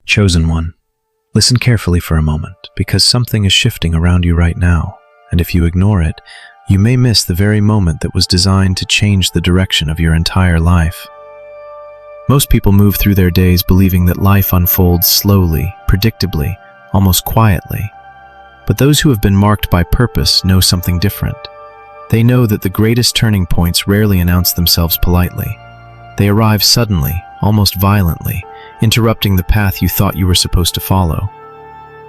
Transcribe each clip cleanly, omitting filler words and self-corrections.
Chosen one, listen carefully for a moment, because something is shifting around you right now, and if you ignore it, you may miss the very moment that was designed to change the direction of your entire life. Most people move through their days believing that life unfolds slowly, predictably, almost quietly. But those who have been marked by purpose know something different. They know that the greatest turning points rarely announce themselves politely. They arrive suddenly, almost violently, interrupting the path you thought you were supposed to follow.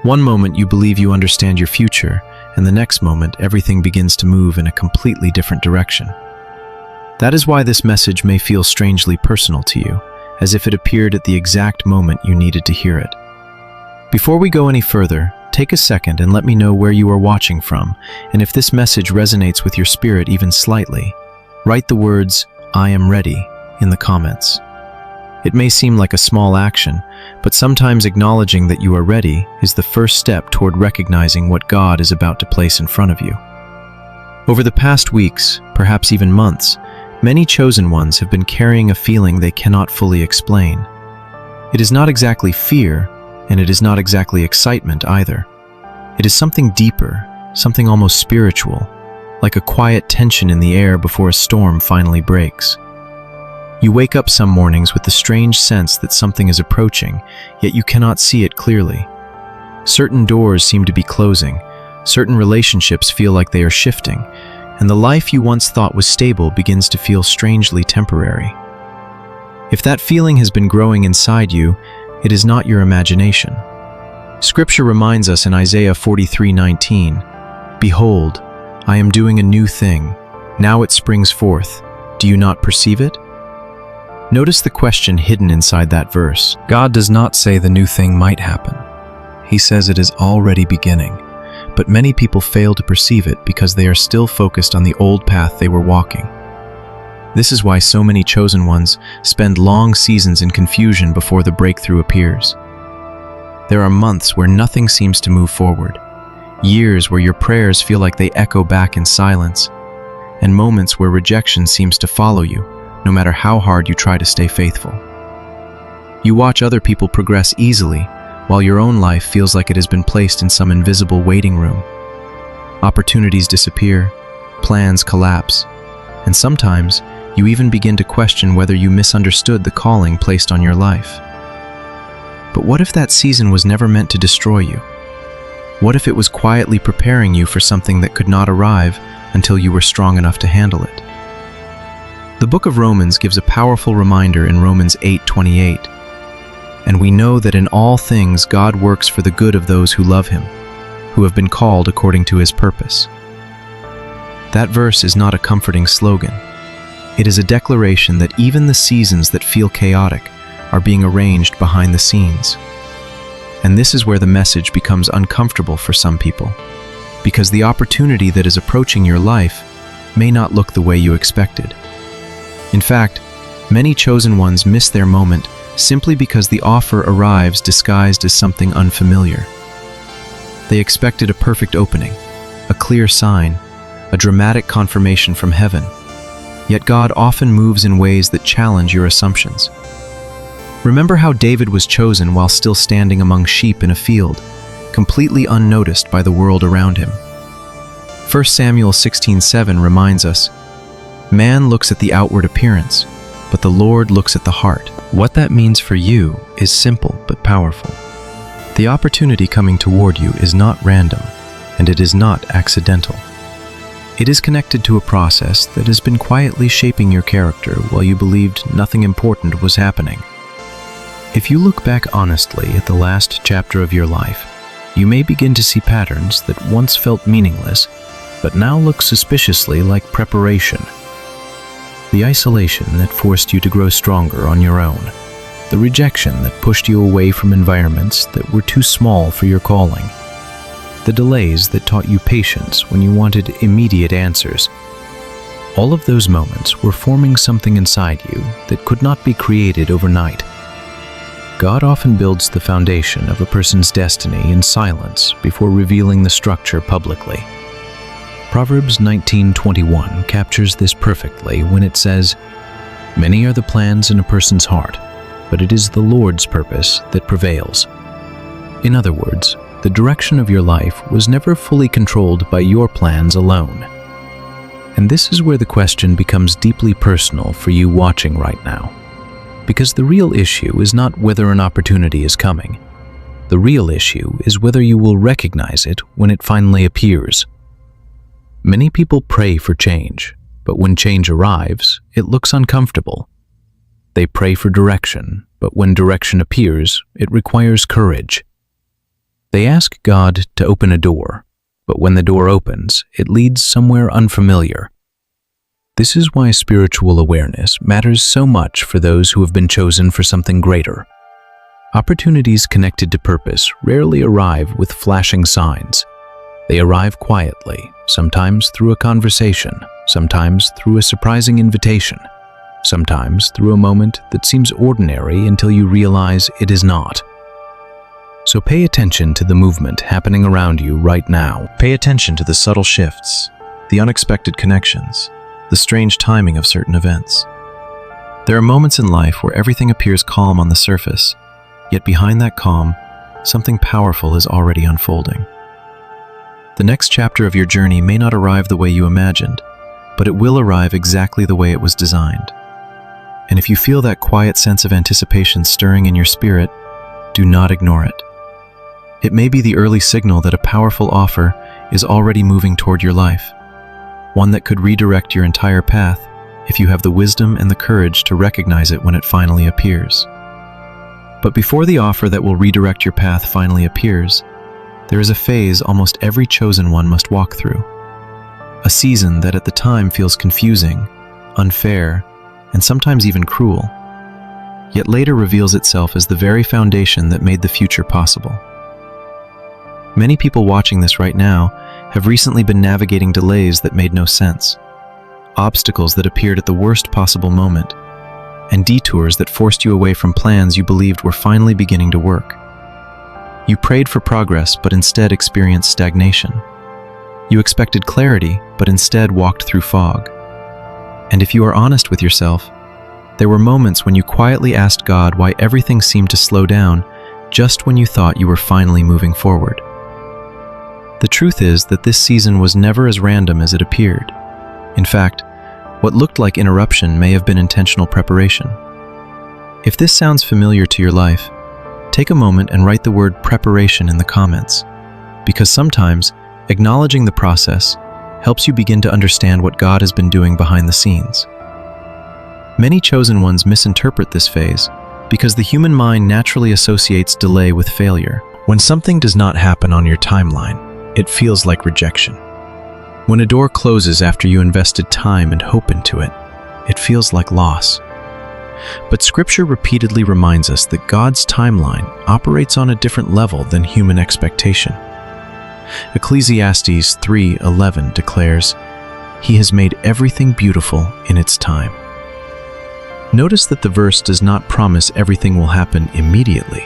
One moment you believe you understand your future, and the next moment everything begins to move in a completely different direction. That is why this message may feel strangely personal to you, as if it appeared at the exact moment you needed to hear it. Before we go any further, take a second and let me know where you are watching from, and if this message resonates with your spirit even slightly, write the words, "I am ready," in the comments. It may seem like a small action, but sometimes acknowledging that you are ready is the first step toward recognizing what God is about to place in front of you. Over the past weeks, perhaps even months, many chosen ones have been carrying a feeling they cannot fully explain. It is not exactly fear, and it is not exactly excitement either. It is something deeper, something almost spiritual, like a quiet tension in the air before a storm finally breaks. You wake up some mornings with the strange sense that something is approaching, yet you cannot see it clearly. Certain doors seem to be closing, certain relationships feel like they are shifting, and the life you once thought was stable begins to feel strangely temporary. If that feeling has been growing inside you, it is not your imagination. Scripture reminds us in Isaiah 43:19, "Behold, I am doing a new thing. Now it springs forth. Do you not perceive it?" Notice the question hidden inside that verse. God does not say the new thing might happen. He says it is already beginning, but many people fail to perceive it because they are still focused on the old path they were walking. This is why so many chosen ones spend long seasons in confusion before the breakthrough appears. There are months where nothing seems to move forward, years where your prayers feel like they echo back in silence, and moments where rejection seems to follow you, no matter how hard you try to stay faithful. You watch other people progress easily, while your own life feels like it has been placed in some invisible waiting room. Opportunities disappear, plans collapse, and sometimes you even begin to question whether you misunderstood the calling placed on your life. But what if that season was never meant to destroy you? What if it was quietly preparing you for something that could not arrive until you were strong enough to handle it? The book of Romans gives a powerful reminder in Romans 8:28. "And we know that in all things God works for the good of those who love Him, who have been called according to His purpose." That verse is not a comforting slogan. It is a declaration that even the seasons that feel chaotic are being arranged behind the scenes. And this is where the message becomes uncomfortable for some people, because the opportunity that is approaching your life may not look the way you expected. In fact, many chosen ones miss their moment simply because the offer arrives disguised as something unfamiliar. They expected a perfect opening, a clear sign, a dramatic confirmation from heaven. Yet God often moves in ways that challenge your assumptions. Remember how David was chosen while still standing among sheep in a field, completely unnoticed by the world around him. 1 Samuel 16:7 reminds us, "Man looks at the outward appearance, but the Lord looks at the heart." What that means for you is simple but powerful. The opportunity coming toward you is not random, and it is not accidental. It is connected to a process that has been quietly shaping your character while you believed nothing important was happening. If you look back honestly at the last chapter of your life, you may begin to see patterns that once felt meaningless, but now look suspiciously like preparation. The isolation that forced you to grow stronger on your own. The rejection that pushed you away from environments that were too small for your calling. The delays that taught you patience when you wanted immediate answers. All of those moments were forming something inside you that could not be created overnight. God often builds the foundation of a person's destiny in silence before revealing the structure publicly. Proverbs 19:21 captures this perfectly when it says, "Many are the plans in a person's heart, but it is the Lord's purpose that prevails. In other words, the direction of your life was never fully controlled by your plans alone. And this is where the question becomes deeply personal for you watching right now. Because the real issue is not whether an opportunity is coming. The real issue is whether you will recognize it when it finally appears. Many people pray for change, but when change arrives, it looks uncomfortable. They pray for direction, but when direction appears, it requires courage. They ask God to open a door, but when the door opens, it leads somewhere unfamiliar. This is why spiritual awareness matters so much for those who have been chosen for something greater. Opportunities connected to purpose rarely arrive with flashing signs. They arrive quietly, sometimes through a conversation, sometimes through a surprising invitation, sometimes through a moment that seems ordinary until you realize it is not. So pay attention to the movement happening around you right now. Pay attention to the subtle shifts, the unexpected connections, the strange timing of certain events. There are moments in life where everything appears calm on the surface, yet behind that calm, something powerful is already unfolding. The next chapter of your journey may not arrive the way you imagined, but it will arrive exactly the way it was designed. And if you feel that quiet sense of anticipation stirring in your spirit, do not ignore it. It may be the early signal that a powerful offer is already moving toward your life, one that could redirect your entire path if you have the wisdom and the courage to recognize it when it finally appears. But before the offer that will redirect your path finally appears, there is a phase almost every chosen one must walk through. A season that at the time feels confusing, unfair, and sometimes even cruel, yet later reveals itself as the very foundation that made the future possible. Many people watching this right now have recently been navigating delays that made no sense, obstacles that appeared at the worst possible moment, and detours that forced you away from plans you believed were finally beginning to work. You prayed for progress, but instead experienced stagnation. You expected clarity, but instead walked through fog. And if you are honest with yourself, there were moments when you quietly asked God why everything seemed to slow down just when you thought you were finally moving forward. The truth is that this season was never as random as it appeared. In fact, what looked like interruption may have been intentional preparation. If this sounds familiar to your life, take a moment and write the word preparation in the comments, because sometimes acknowledging the process helps you begin to understand what God has been doing behind the scenes. Many chosen ones misinterpret this phase because the human mind naturally associates delay with failure. When something does not happen on your timeline, it feels like rejection. When a door closes after you invested time and hope into it, it feels like loss. But Scripture repeatedly reminds us that God's timeline operates on a different level than human expectation. Ecclesiastes 3:11 declares, "He has made everything beautiful in its time." Notice that the verse does not promise everything will happen immediately.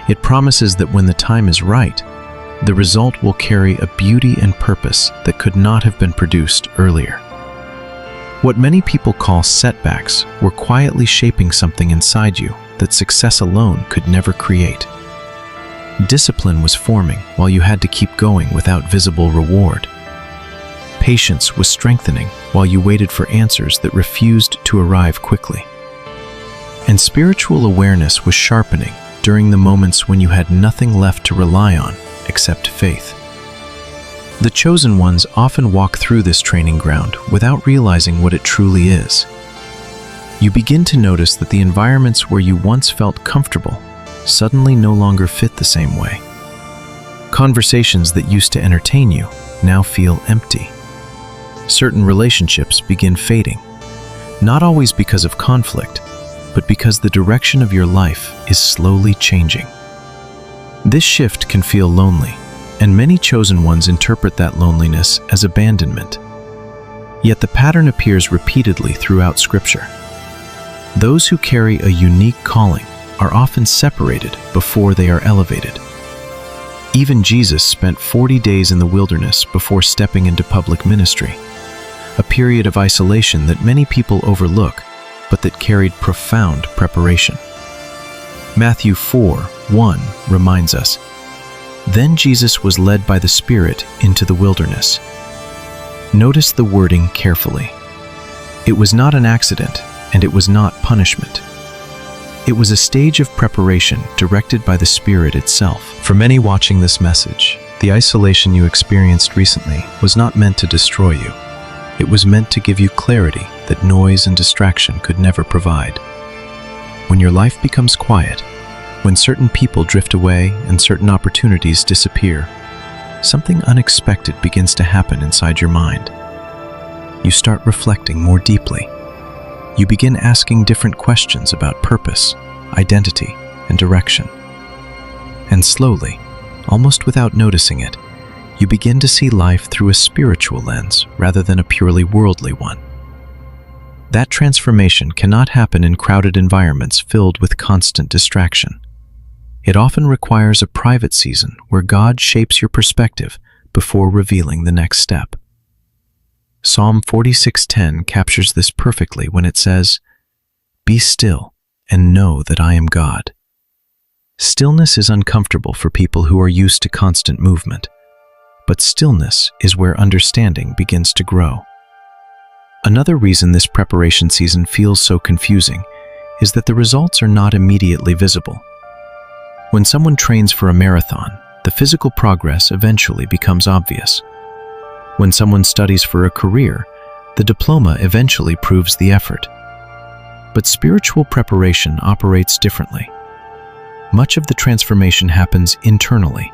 It promises that when the time is right, the result will carry a beauty and purpose that could not have been produced earlier. What many people call setbacks were quietly shaping something inside you that success alone could never create. Discipline was forming while you had to keep going without visible reward. Patience was strengthening while you waited for answers that refused to arrive quickly. And spiritual awareness was sharpening during the moments when you had nothing left to rely on except faith. The chosen ones often walk through this training ground without realizing what it truly is. You begin to notice that the environments where you once felt comfortable suddenly no longer fit the same way. Conversations that used to entertain you now feel empty. Certain relationships begin fading, not always because of conflict, but because the direction of your life is slowly changing. This shift can feel lonely, and many chosen ones interpret that loneliness as abandonment. Yet the pattern appears repeatedly throughout Scripture. Those who carry a unique calling are often separated before they are elevated. Even Jesus spent 40 days in the wilderness before stepping into public ministry, a period of isolation that many people overlook, but that carried profound preparation. Matthew 4:1 reminds us, "Then Jesus was led by the Spirit into the wilderness." Notice the wording carefully. It was not an accident, and it was not punishment. It was a stage of preparation directed by the Spirit itself. For many watching this message, the isolation you experienced recently was not meant to destroy you. It was meant to give you clarity that noise and distraction could never provide. When your life becomes quiet, when certain people drift away and certain opportunities disappear, something unexpected begins to happen inside your mind. You start reflecting more deeply. You begin asking different questions about purpose, identity, and direction. And slowly, almost without noticing it, you begin to see life through a spiritual lens rather than a purely worldly one. That transformation cannot happen in crowded environments filled with constant distraction. It often requires a private season where God shapes your perspective before revealing the next step. Psalm 46:10 captures this perfectly when it says, "Be still and know that I am God." Stillness is uncomfortable for people who are used to constant movement, but stillness is where understanding begins to grow. Another reason this preparation season feels so confusing is that the results are not immediately visible. When someone trains for a marathon, the physical progress eventually becomes obvious. When someone studies for a career, the diploma eventually proves the effort. But spiritual preparation operates differently. Much of the transformation happens internally,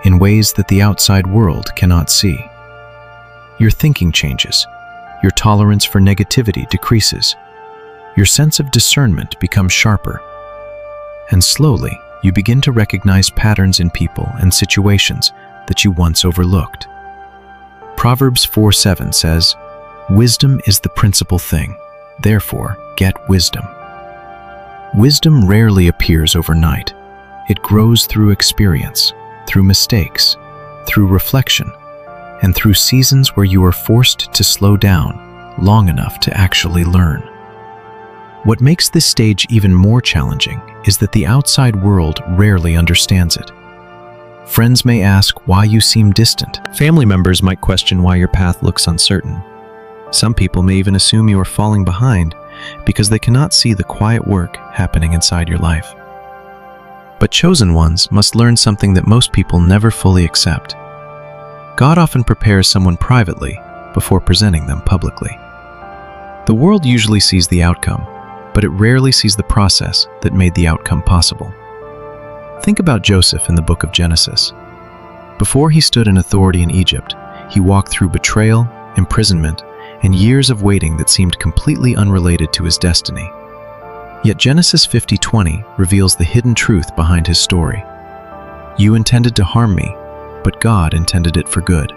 in ways that the outside world cannot see. Your thinking changes, your tolerance for negativity decreases, your sense of discernment becomes sharper, and slowly you begin to recognize patterns in people and situations that you once overlooked. Proverbs 4:7 says, "Wisdom is the principal thing, therefore get wisdom." Wisdom rarely appears overnight. It grows through experience, through mistakes, through reflection, and through seasons where you are forced to slow down long enough to actually learn. What makes this stage even more challenging is that the outside world rarely understands it. Friends may ask why you seem distant. Family members might question why your path looks uncertain. Some people may even assume you are falling behind because they cannot see the quiet work happening inside your life. But chosen ones must learn something that most people never fully accept. God often prepares someone privately before presenting them publicly. The world usually sees the outcome, but it rarely sees the process that made the outcome possible. Think about Joseph in the book of Genesis. Before he stood in authority in Egypt, he walked through betrayal, imprisonment, and years of waiting that seemed completely unrelated to his destiny. Yet Genesis 50:20 reveals the hidden truth behind his story. "You intended to harm me, but God intended it for good."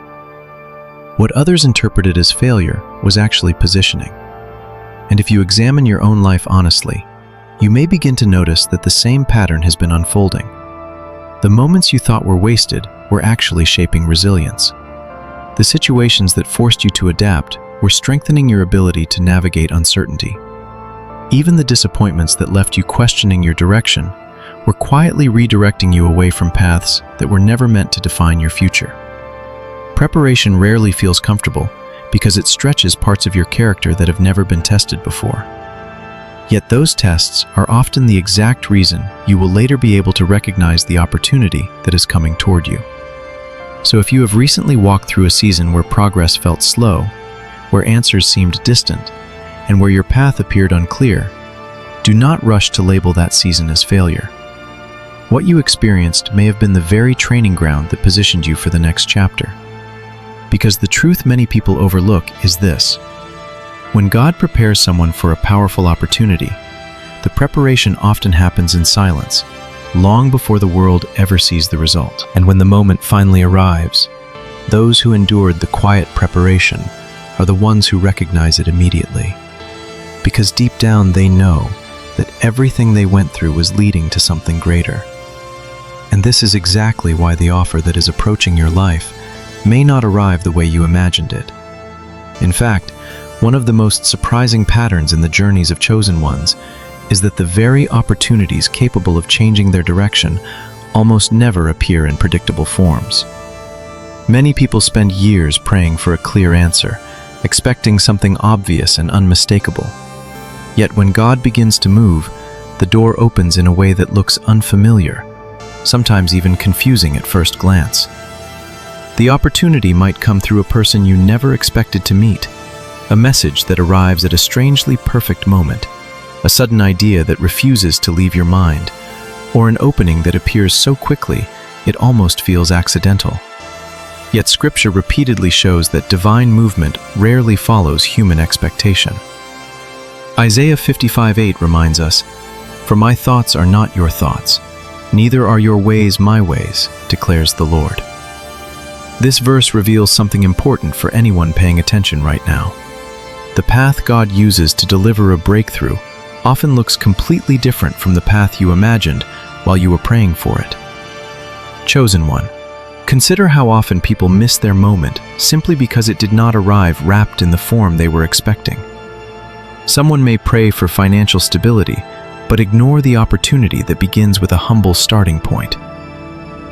What others interpreted as failure was actually positioning. And if you examine your own life honestly, you may begin to notice that the same pattern has been unfolding. The moments you thought were wasted were actually shaping resilience. The situations that forced you to adapt were strengthening your ability to navigate uncertainty. Even the disappointments that left you questioning your direction were quietly redirecting you away from paths that were never meant to define your future. Preparation rarely feels comfortable because it stretches parts of your character that have never been tested before. Yet those tests are often the exact reason you will later be able to recognize the opportunity that is coming toward you. So if you have recently walked through a season where progress felt slow, where answers seemed distant, and where your path appeared unclear, do not rush to label that season as failure. What you experienced may have been the very training ground that positioned you for the next chapter. Because the truth many people overlook is this: when God prepares someone for a powerful opportunity, the preparation often happens in silence, long before the world ever sees the result. And when the moment finally arrives, those who endured the quiet preparation are the ones who recognize it immediately. Because deep down they know that everything they went through was leading to something greater. And this is exactly why the offer that is approaching your life may not arrive the way you imagined it. In fact, one of the most surprising patterns in the journeys of chosen ones is that the very opportunities capable of changing their direction almost never appear in predictable forms. Many people spend years praying for a clear answer, expecting something obvious and unmistakable. Yet when God begins to move, the door opens in a way that looks unfamiliar, sometimes even confusing at first glance. The opportunity might come through a person you never expected to meet, a message that arrives at a strangely perfect moment, a sudden idea that refuses to leave your mind, or an opening that appears so quickly it almost feels accidental. Yet Scripture repeatedly shows that divine movement rarely follows human expectation. Isaiah 55:8 reminds us, "For my thoughts are not your thoughts, neither are your ways my ways, declares the Lord." This verse reveals something important for anyone paying attention right now. The path God uses to deliver a breakthrough often looks completely different from the path you imagined while you were praying for it. Chosen one, consider how often people miss their moment simply because it did not arrive wrapped in the form they were expecting. Someone may pray for financial stability, but ignore the opportunity that begins with a humble starting point.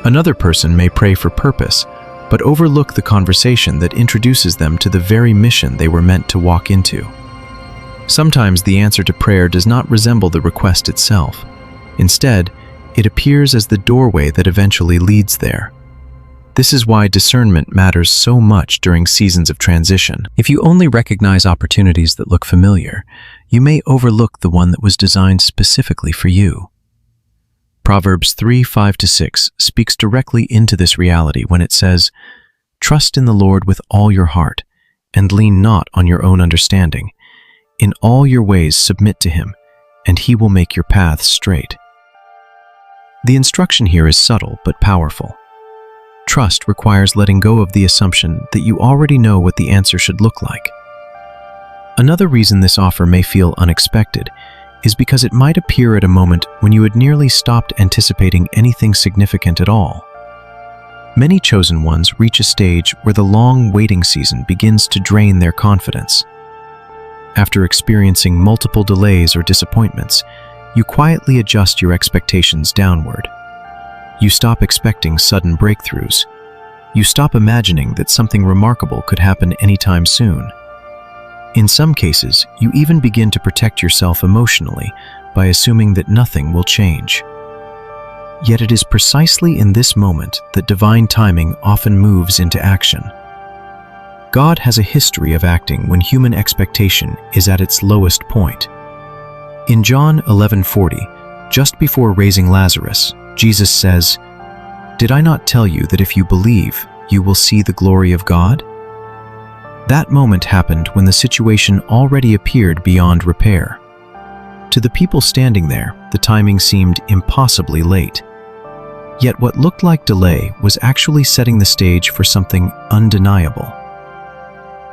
Another person may pray for purpose, but overlook the conversation that introduces them to the very mission they were meant to walk into. Sometimes the answer to prayer does not resemble the request itself. Instead, it appears as the doorway that eventually leads there. This is why discernment matters so much during seasons of transition. If you only recognize opportunities that look familiar, you may overlook the one that was designed specifically for you. Proverbs 3:5-6 speaks directly into this reality when it says, "Trust in the Lord with all your heart, and lean not on your own understanding. In all your ways submit to Him, and He will make your paths straight." The instruction here is subtle but powerful. Trust requires letting go of the assumption that you already know what the answer should look like. Another reason this offer may feel unexpected is because it might appear at a moment when you had nearly stopped anticipating anything significant at all. Many chosen ones reach a stage where the long waiting season begins to drain their confidence. After experiencing multiple delays or disappointments, you quietly adjust your expectations downward. You stop expecting sudden breakthroughs. You stop imagining that something remarkable could happen anytime soon. In some cases, you even begin to protect yourself emotionally by assuming that nothing will change. Yet it is precisely in this moment that divine timing often moves into action. God has a history of acting when human expectation is at its lowest point. In John 11:40, just before raising Lazarus, Jesus says, "Did I not tell you that if you believe, you will see the glory of God?" That moment happened when the situation already appeared beyond repair. To the people standing there, the timing seemed impossibly late. Yet what looked like delay was actually setting the stage for something undeniable.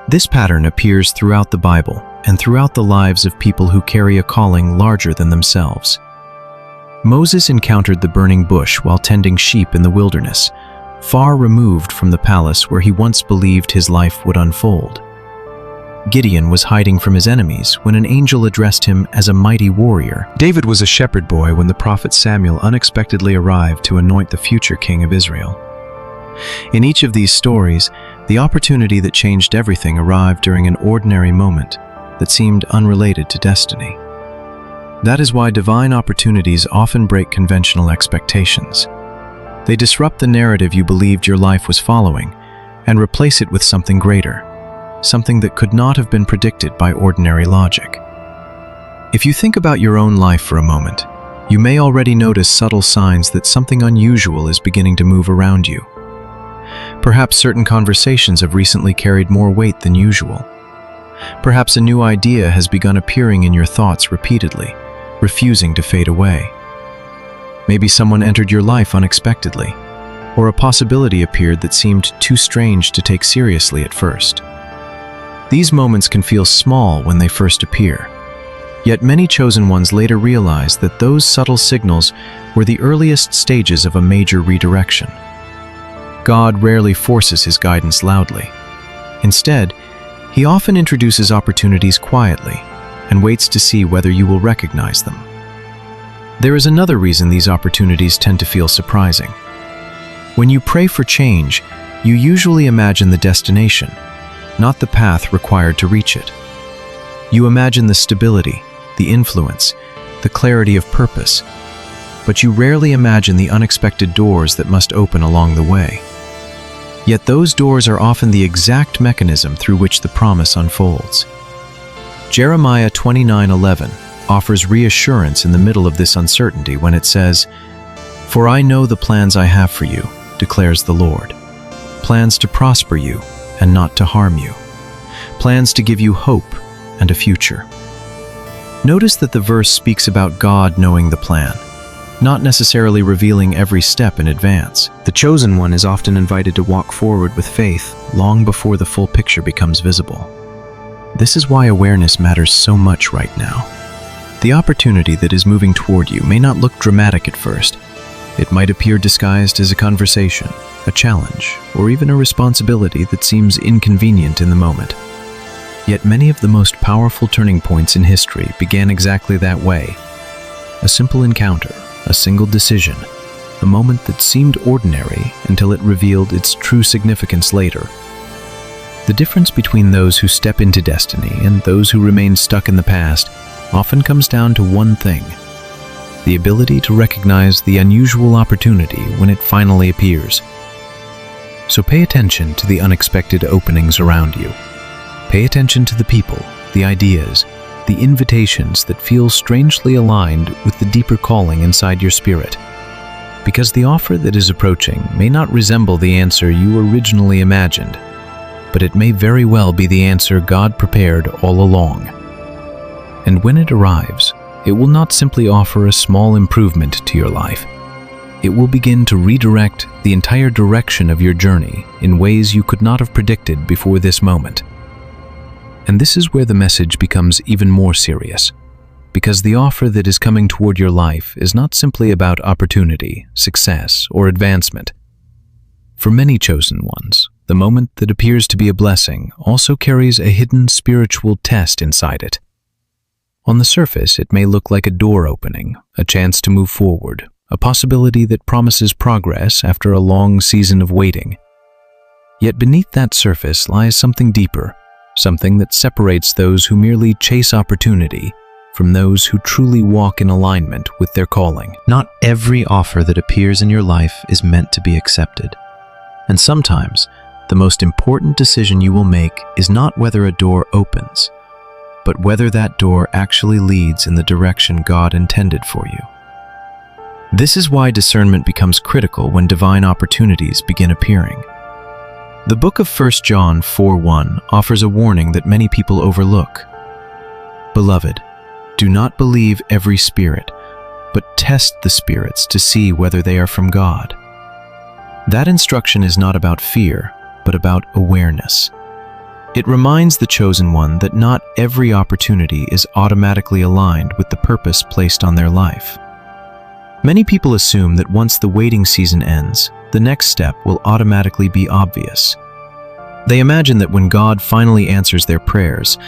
This pattern appears throughout the Bible and throughout the lives of people who carry a calling larger than themselves. Moses encountered the burning bush while tending sheep in the wilderness, far removed from the palace where he once believed his life would unfold. Gideon was hiding from his enemies when an angel addressed him as a mighty warrior. David was a shepherd boy when the prophet Samuel unexpectedly arrived to anoint the future king of Israel. In each of these stories, the opportunity that changed everything arrived during an ordinary moment that seemed unrelated to destiny. That is why divine opportunities often break conventional expectations. They disrupt the narrative you believed your life was following and replace it with something greater, something that could not have been predicted by ordinary logic. If you think about your own life for a moment, you may already notice subtle signs that something unusual is beginning to move around you. Perhaps certain conversations have recently carried more weight than usual. Perhaps a new idea has begun appearing in your thoughts repeatedly, refusing to fade away. Maybe someone entered your life unexpectedly, or a possibility appeared that seemed too strange to take seriously at first. These moments can feel small when they first appear, yet many chosen ones later realize that those subtle signals were the earliest stages of a major redirection. God rarely forces His guidance loudly. Instead, He often introduces opportunities quietly and waits to see whether you will recognize them. There is another reason these opportunities tend to feel surprising. When you pray for change, you usually imagine the destination, not the path required to reach it. You imagine the stability, the influence, the clarity of purpose, but you rarely imagine the unexpected doors that must open along the way. Yet those doors are often the exact mechanism through which the promise unfolds. Jeremiah 29:11 offers reassurance in the middle of this uncertainty when it says, "For I know the plans I have for you, declares the Lord, plans to prosper you and not to harm you, plans to give you hope and a future." Notice that the verse speaks about God knowing the plan, not necessarily revealing every step in advance. The chosen one is often invited to walk forward with faith long before the full picture becomes visible. This is why awareness matters so much right now. The opportunity that is moving toward you may not look dramatic at first. It might appear disguised as a conversation, a challenge, or even a responsibility that seems inconvenient in the moment. Yet many of the most powerful turning points in history began exactly that way. A simple encounter, a single decision, a moment that seemed ordinary until it revealed its true significance later. The difference between those who step into destiny and those who remain stuck in the past often comes down to one thing: the ability to recognize the unusual opportunity when it finally appears. So pay attention to the unexpected openings around you. Pay attention to the people, the ideas, the invitations that feel strangely aligned with the deeper calling inside your spirit. Because the offer that is approaching may not resemble the answer you originally imagined, but it may very well be the answer God prepared all along. And when it arrives, it will not simply offer a small improvement to your life. It will begin to redirect the entire direction of your journey in ways you could not have predicted before this moment. And this is where the message becomes even more serious, because the offer that is coming toward your life is not simply about opportunity, success, or advancement. For many chosen ones, the moment that appears to be a blessing also carries a hidden spiritual test inside it. On the surface, it may look like a door opening, a chance to move forward, a possibility that promises progress after a long season of waiting. Yet beneath that surface lies something deeper, something that separates those who merely chase opportunity from those who truly walk in alignment with their calling. Not every offer that appears in your life is meant to be accepted. And sometimes, the most important decision you will make is not whether a door opens, but whether that door actually leads in the direction God intended for you. This is why discernment becomes critical when divine opportunities begin appearing. The book of 1 John 4:1 offers a warning that many people overlook. "Beloved, do not believe every spirit, but test the spirits to see whether they are from God." That instruction is not about fear, but about awareness. It reminds the chosen one that not every opportunity is automatically aligned with the purpose placed on their life. Many people assume that once the waiting season ends, the next step will automatically be obvious. They imagine that when God finally answers their prayers,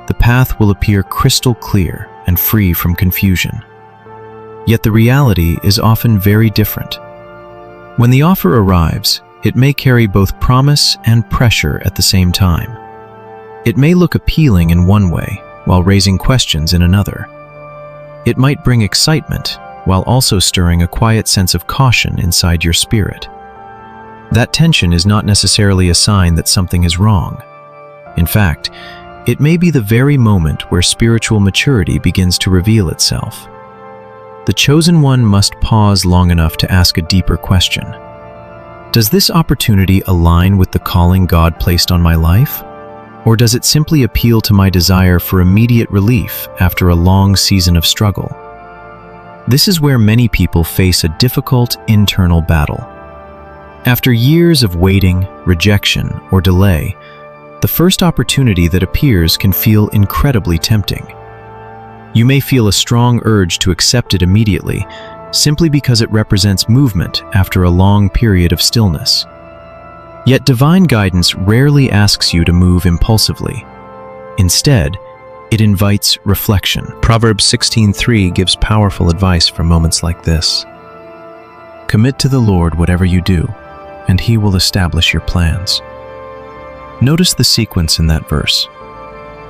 the path will appear crystal clear and free from confusion. Yet the reality is often very different. When the offer arrives, it may carry both promise and pressure at the same time. It may look appealing in one way, while raising questions in another. It might bring excitement, while also stirring a quiet sense of caution inside your spirit. That tension is not necessarily a sign that something is wrong. In fact, it may be the very moment where spiritual maturity begins to reveal itself. The chosen one must pause long enough to ask a deeper question. Does this opportunity align with the calling God placed on my life? Or does it simply appeal to my desire for immediate relief after a long season of struggle? This is where many people face a difficult internal battle. After years of waiting, rejection, or delay, the first opportunity that appears can feel incredibly tempting. You may feel a strong urge to accept it immediately, simply because it represents movement after a long period of stillness. Yet divine guidance rarely asks you to move impulsively. Instead, It invites reflection. Proverbs 16:3 gives powerful advice for moments like this. Commit to the Lord whatever you do, and He will establish your plans. Notice the sequence in that verse.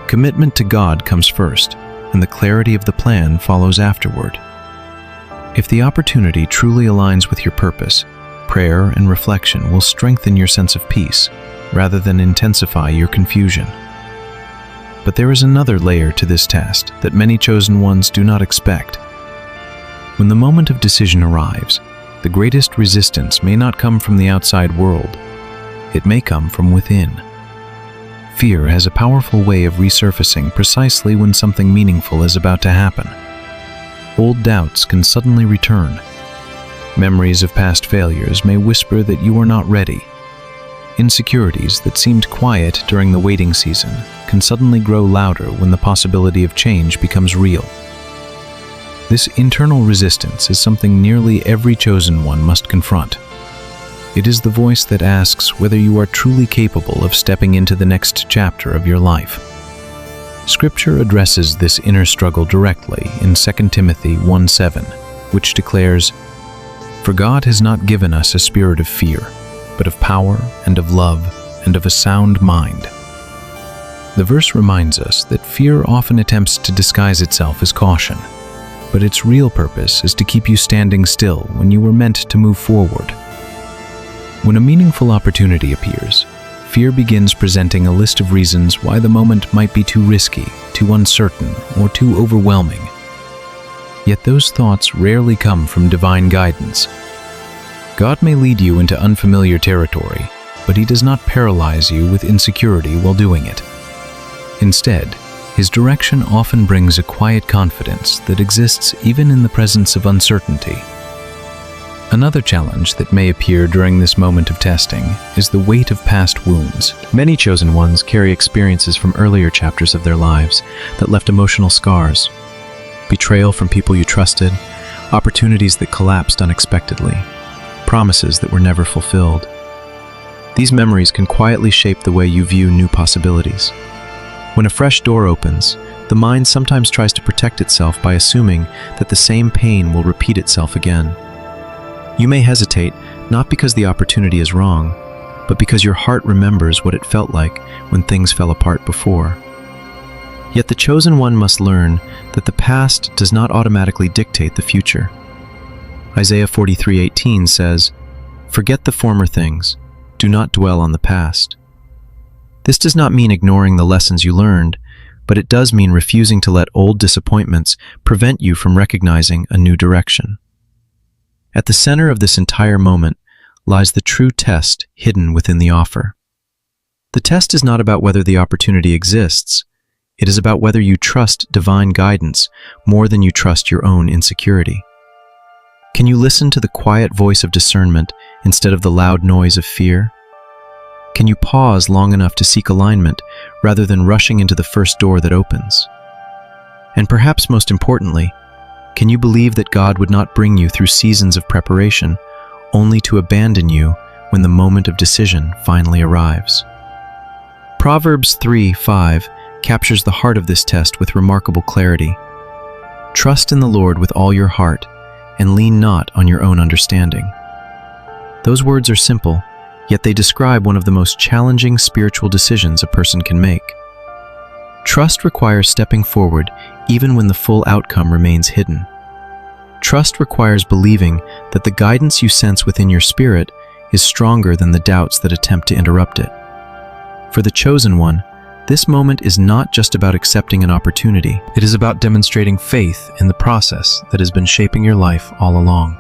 Commitment to God comes first, and the clarity of the plan follows afterward. If the opportunity truly aligns with your purpose, prayer and reflection will strengthen your sense of peace, rather than intensify your confusion. But there is another layer to this test that many chosen ones do not expect. When the moment of decision arrives, the greatest resistance may not come from the outside world. It may come from within. Fear has a powerful way of resurfacing precisely when something meaningful is about to happen. Old doubts can suddenly return. Memories of past failures may whisper that you are not ready. Insecurities that seemed quiet during the waiting season can suddenly grow louder when the possibility of change becomes real. This internal resistance is something nearly every chosen one must confront. It is the voice that asks whether you are truly capable of stepping into the next chapter of your life. Scripture addresses this inner struggle directly in 2 Timothy 1:7, which declares, "For God has not given us a spirit of fear, but of power and of love and of a sound mind." The verse reminds us that fear often attempts to disguise itself as caution, but its real purpose is to keep you standing still when you were meant to move forward. When a meaningful opportunity appears, fear begins presenting a list of reasons why the moment might be too risky, too uncertain, or too overwhelming. Yet those thoughts rarely come from divine guidance. God may lead you into unfamiliar territory, but He does not paralyze you with insecurity while doing it. Instead, His direction often brings a quiet confidence that exists even in the presence of uncertainty. Another challenge that may appear during this moment of testing is the weight of past wounds. Many chosen ones carry experiences from earlier chapters of their lives that left emotional scars. Betrayal from people you trusted, opportunities that collapsed unexpectedly, promises that were never fulfilled. These memories can quietly shape the way you view new possibilities. When a fresh door opens, the mind sometimes tries to protect itself by assuming that the same pain will repeat itself again. You may hesitate, not because the opportunity is wrong, but because your heart remembers what it felt like when things fell apart before. Yet the chosen one must learn that the past does not automatically dictate the future. Isaiah 43:18 says, "Forget the former things, do not dwell on the past." This does not mean ignoring the lessons you learned, but it does mean refusing to let old disappointments prevent you from recognizing a new direction. At the center of this entire moment lies the true test hidden within the offer. The test is not about whether the opportunity exists. It is about whether you trust divine guidance more than you trust your own insecurity. Can you listen to the quiet voice of discernment instead of the loud noise of fear? Can you pause long enough to seek alignment rather than rushing into the first door that opens? And perhaps most importantly, can you believe that God would not bring you through seasons of preparation only to abandon you when the moment of decision finally arrives? Proverbs 3:5 captures the heart of this test with remarkable clarity. Trust in the Lord with all your heart and lean not on your own understanding. Those words are simple, yet they describe one of the most challenging spiritual decisions a person can make. Trust requires stepping forward even when the full outcome remains hidden. Trust requires believing that the guidance you sense within your spirit is stronger than the doubts that attempt to interrupt it. For the chosen one, this moment is not just about accepting an opportunity. It is about demonstrating faith in the process that has been shaping your life all along.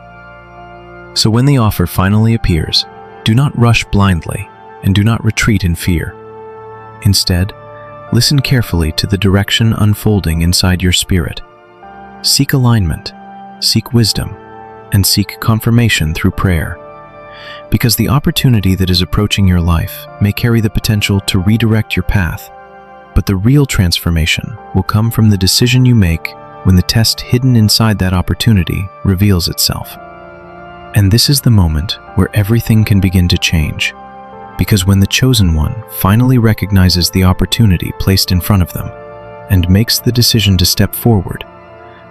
So when the offer finally appears, do not rush blindly and do not retreat in fear. Instead, listen carefully to the direction unfolding inside your spirit. Seek alignment, seek wisdom, and seek confirmation through prayer. Because the opportunity that is approaching your life may carry the potential to redirect your path, but the real transformation will come from the decision you make when the test hidden inside that opportunity reveals itself. And this is the moment where everything can begin to change. Because when the chosen one finally recognizes the opportunity placed in front of them, and makes the decision to step forward,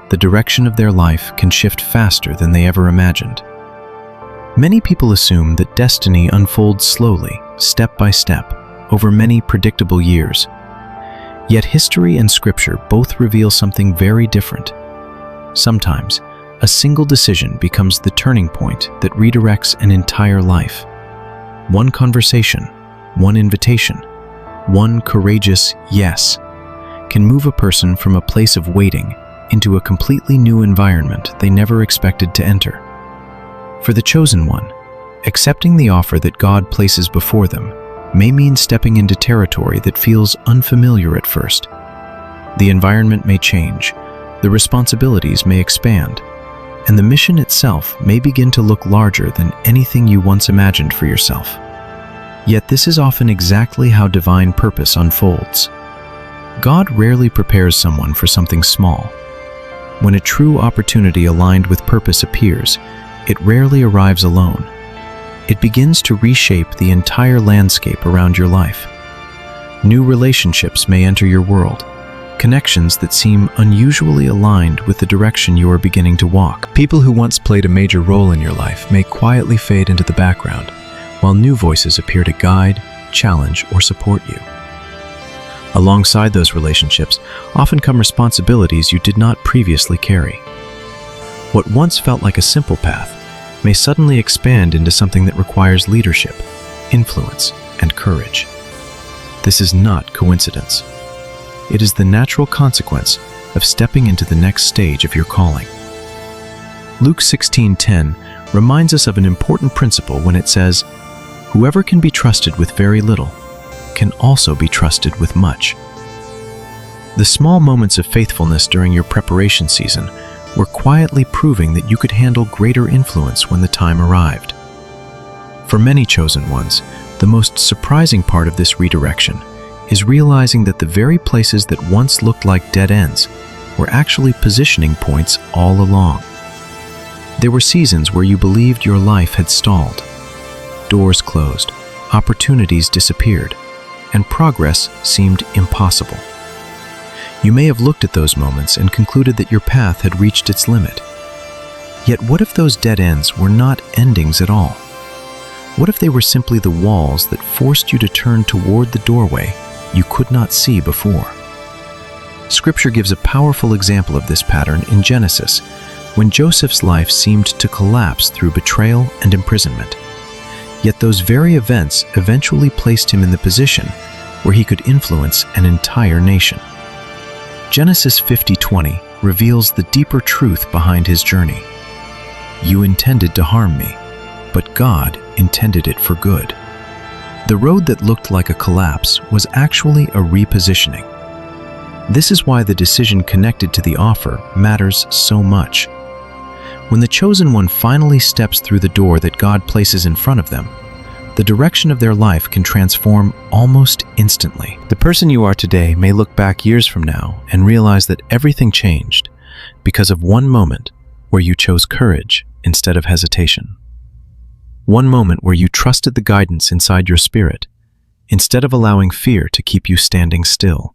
the direction of their life can shift faster than they ever imagined. Many people assume that destiny unfolds slowly, step by step, over many predictable years. Yet history and scripture both reveal something very different. Sometimes, a single decision becomes the turning point that redirects an entire life. One conversation, one invitation, one courageous yes can move a person from a place of waiting into a completely new environment they never expected to enter. For the chosen one, accepting the offer that God places before them may mean stepping into territory that feels unfamiliar at first. The environment may change, the responsibilities may expand, and the mission itself may begin to look larger than anything you once imagined for yourself. Yet this is often exactly how divine purpose unfolds. God rarely prepares someone for something small. When a true opportunity aligned with purpose appears, it rarely arrives alone. It begins to reshape the entire landscape around your life. New relationships may enter your world, connections that seem unusually aligned with the direction you are beginning to walk. People who once played a major role in your life may quietly fade into the background, while new voices appear to guide, challenge, or support you. Alongside those relationships often come responsibilities you did not previously carry. What once felt like a simple path may suddenly expand into something that requires leadership, influence, and courage. This is not coincidence. It is the natural consequence of stepping into the next stage of your calling. Luke 16:10 reminds us of an important principle when it says, "Whoever can be trusted with very little can also be trusted with much." The small moments of faithfulness during your preparation season were quietly proving that you could handle greater influence when the time arrived. For many chosen ones, the most surprising part of this redirection is realizing that the very places that once looked like dead ends were actually positioning points all along. There were seasons where you believed your life had stalled. Doors closed, opportunities disappeared, and progress seemed impossible. You may have looked at those moments and concluded that your path had reached its limit. Yet what if those dead ends were not endings at all? What if they were simply the walls that forced you to turn toward the doorway you could not see before? Scripture gives a powerful example of this pattern in Genesis, when Joseph's life seemed to collapse through betrayal and imprisonment. Yet those very events eventually placed him in the position where he could influence an entire nation. Genesis 50:20 reveals the deeper truth behind his journey. "You intended to harm me, but God intended it for good." The road that looked like a collapse was actually a repositioning. This is why the decision connected to the offer matters so much. When the chosen one finally steps through the door that God places in front of them, the direction of their life can transform almost instantly. The person you are today may look back years from now and realize that everything changed because of one moment where you chose courage instead of hesitation. One moment where you trusted the guidance inside your spirit instead of allowing fear to keep you standing still.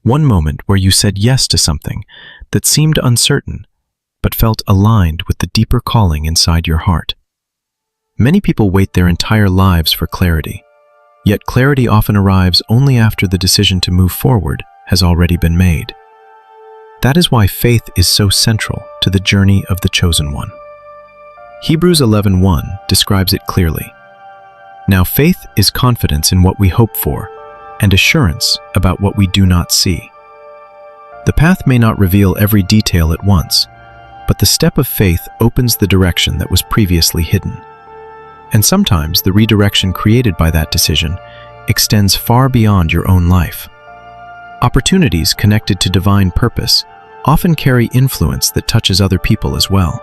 One moment where you said yes to something that seemed uncertain but felt aligned with the deeper calling inside your heart. Many people wait their entire lives for clarity, yet clarity often arrives only after the decision to move forward has already been made. That is why faith is so central to the journey of the chosen one. Hebrews 11:1 describes it clearly. "Now faith is confidence in what we hope for, and assurance about what we do not see." The path may not reveal every detail at once, but the step of faith opens the direction that was previously hidden. And sometimes the redirection created by that decision extends far beyond your own life. Opportunities connected to divine purpose often carry influence that touches other people as well.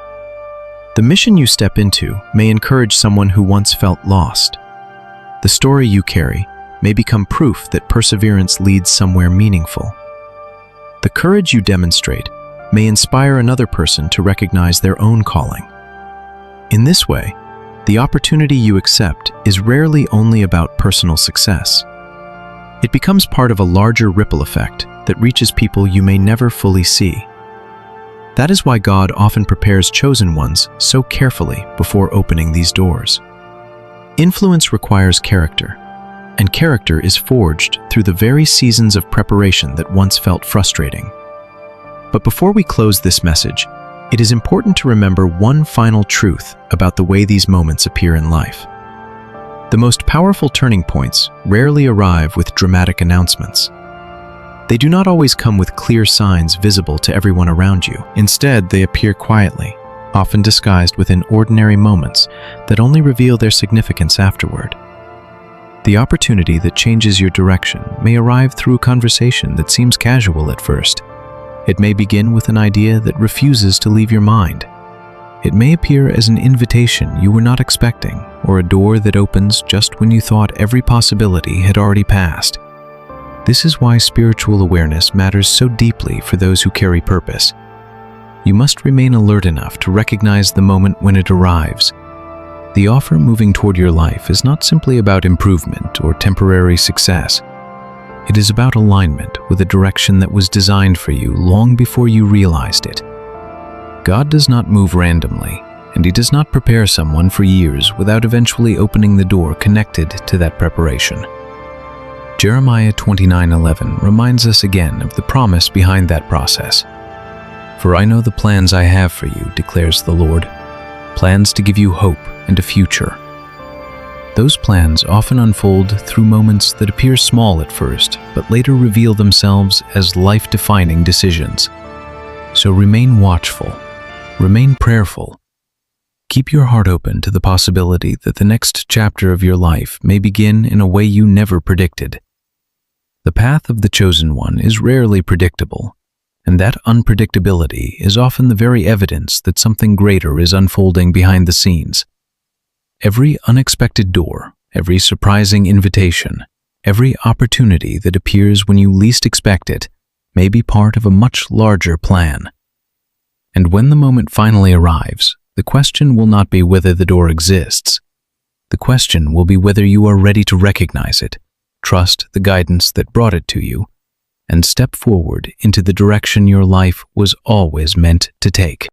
The mission you step into may encourage someone who once felt lost. The story you carry may become proof that perseverance leads somewhere meaningful. The courage you demonstrate may inspire another person to recognize their own calling. In this way, the opportunity you accept is rarely only about personal success. It becomes part of a larger ripple effect that reaches people you may never fully see. That is why God often prepares chosen ones so carefully before opening these doors. Influence requires character, and character is forged through the very seasons of preparation that once felt frustrating. But before we close this message, it is important to remember one final truth about the way these moments appear in life. The most powerful turning points rarely arrive with dramatic announcements. They do not always come with clear signs visible to everyone around you. Instead, they appear quietly, often disguised within ordinary moments that only reveal their significance afterward. The opportunity that changes your direction may arrive through a conversation that seems casual at first. It may begin with an idea that refuses to leave your mind. It may appear as an invitation you were not expecting, or a door that opens just when you thought every possibility had already passed. This is why spiritual awareness matters so deeply for those who carry purpose. You must remain alert enough to recognize the moment when it arrives. The offer moving toward your life is not simply about improvement or temporary success. It is about alignment with a direction that was designed for you long before you realized it. God does not move randomly, and He does not prepare someone for years without eventually opening the door connected to that preparation. Jeremiah 29:11 reminds us again of the promise behind that process. "For I know the plans I have for you, declares the Lord, plans to give you hope and a future." Those plans often unfold through moments that appear small at first, but later reveal themselves as life-defining decisions. So remain watchful, remain prayerful. Keep your heart open to the possibility that the next chapter of your life may begin in a way you never predicted. The path of the chosen one is rarely predictable, and that unpredictability is often the very evidence that something greater is unfolding behind the scenes. Every unexpected door, every surprising invitation, every opportunity that appears when you least expect it may be part of a much larger plan. And when the moment finally arrives, the question will not be whether the door exists. The question will be whether you are ready to recognize it, trust the guidance that brought it to you, and step forward into the direction your life was always meant to take.